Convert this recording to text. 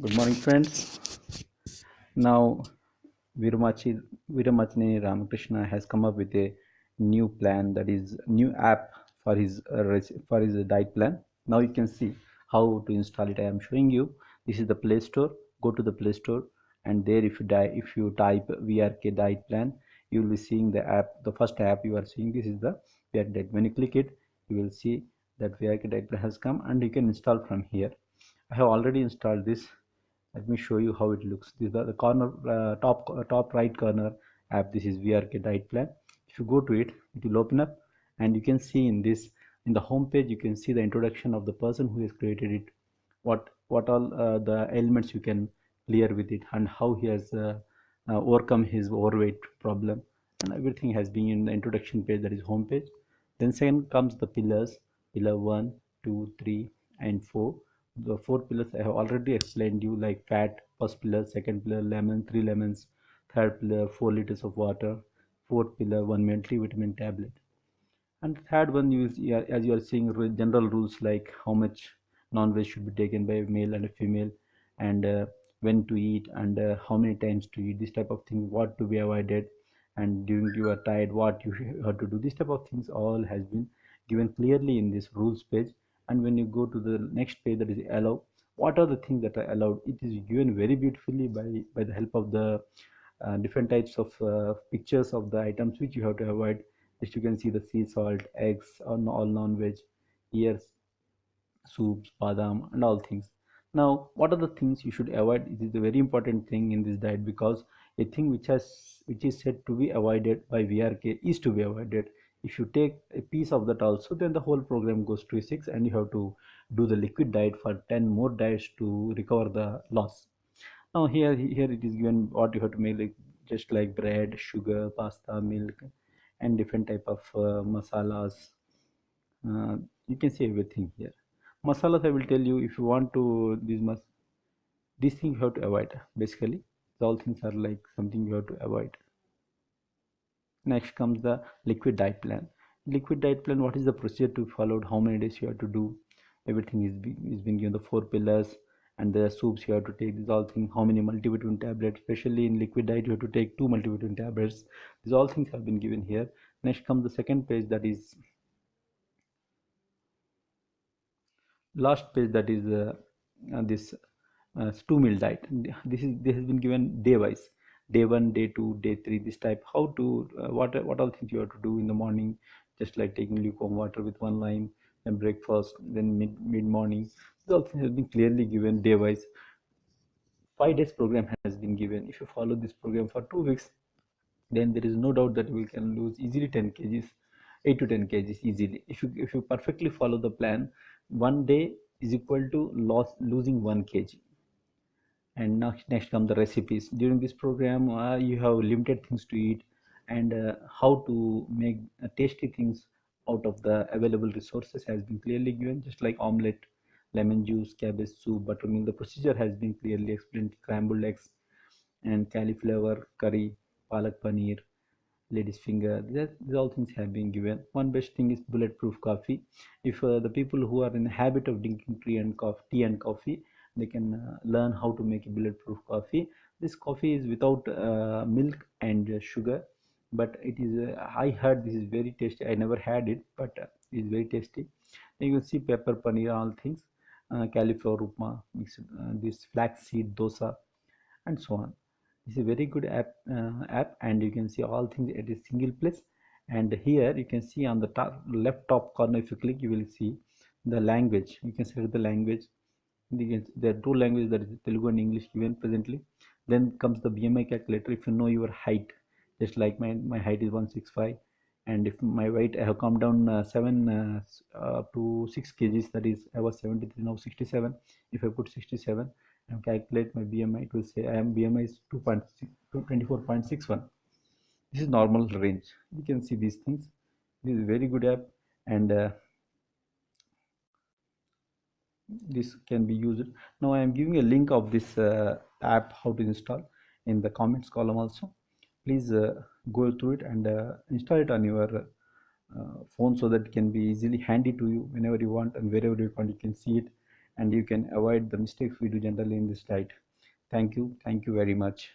Good morning, friends. Now, Viramachi, Viramachini Ramakrishna has come up with a new plan, that is new app for his diet plan. Now you can see how to install it. I am showing you. This is the Play Store. Go to the Play Store, and there if you type VRK diet plan, you will be seeing the app. The first app you are seeing, this is the VRK diet. When you click it, you will see that VRK diet plan has come, and you can install from here. I have already installed this. Let me show you how it looks. This is the corner top right corner app. This is VRK diet plan. If you go to it, it will open up, and you can see in the home page you can see the introduction of the person who has created it, what all the elements you can clear with it, and how he has overcome his overweight problem, and everything has been in the introduction page, that is home page. Then second comes the pillars, pillar 1, 2, 3, and 4. The four pillars I have already explained you, like fat, first pillar, second pillar, lemon, 3 lemons, third pillar, 4 liters of water, fourth pillar, one multivitamin tablet. And the third one, as you are seeing, general rules like how much non-veg should be taken by a male and a female, and when to eat, and how many times to eat, this type of thing, what to be avoided, and during you are tired, what you have to do. This type of things all has been given clearly in this rules page. And when you go to the next page, that is allow, what are the things that are allowed, it is given very beautifully by the help of the different types of pictures of the items which you have to avoid. Just you can see the sea salt, eggs, on all non-veg, ears, soups, badam, and all things. Now, what are the things you should avoid? It is a very important thing in this diet, because a thing which is said to be avoided by VRK is to be avoided. If you take a piece of that also, then the whole program goes to 6, and you have to do the liquid diet for 10 more diets to recover the loss. Now here it is given what you have to make, like just like bread, sugar, pasta, milk, and different type of masalas. You can see everything here. Masalas, I will tell you, if you want to these things you have to avoid. Basically, all things are like something you have to avoid. Next comes the liquid diet plan. Liquid diet plan, what is the procedure to be followed? How many days you have to do? Everything is being given, the four pillars, and the soups you have to take. These all things. How many multivitamin tablets? Especially in liquid diet, you have to take two multivitamin tablets. These all things have been given here. Next comes the second page, that is last page, that is this 2 meal diet. This has been given day wise, day 1, day 2, day 3, this type, how to what all things you have to do in the morning, just like taking lukewarm water with 1 lime, then breakfast, then mid morning. These all things have been clearly given day wise. 5 days program has been given. If you follow this program for 2 weeks, then there is no doubt that we can lose easily 10 kgs, 8 to 10 kgs easily. If you perfectly follow the plan, one day is equal to losing 1 kg. And next come the recipes. During this program, you have limited things to eat, and how to make tasty things out of the available resources has been clearly given, just like omelette, lemon juice, cabbage soup, buttermilk. The procedure has been clearly explained. Scrambled eggs and cauliflower curry, palak paneer, ladies finger. These all things have been given. One best thing is bulletproof coffee. If the people who are in the habit of drinking tea and coffee, they can learn how to make a bulletproof coffee. This coffee is without milk and sugar, but it is I heard this is very tasty. I never had it, but it is very tasty. You can see pepper paneer, all things, cauliflower upma, mixed, this flaxseed dosa, and so on. It's a very good app, and you can see all things at a single place. And here you can see on the left top corner, if you click, you will see the language. You can select the language. There are two languages, that is Telugu and English, given presently. Then comes the BMI calculator. If you know your height, just like my height is 165, and if my weight, I have come down 7 to 6 kgs, that is I was 73, now 67. If I put 67 and calculate my BMI, it will say I am BMI is 24.61. This is normal range. You can see these things. This is a very good app, and this can be used. Now I am giving a link of this app, how to install, in the comments column also. Please go through it and install it on your phone, so that it can be easily handy to you whenever you want and wherever you want, you can see it. and you can avoid the mistakes we do generally in this diet. Thank you very much.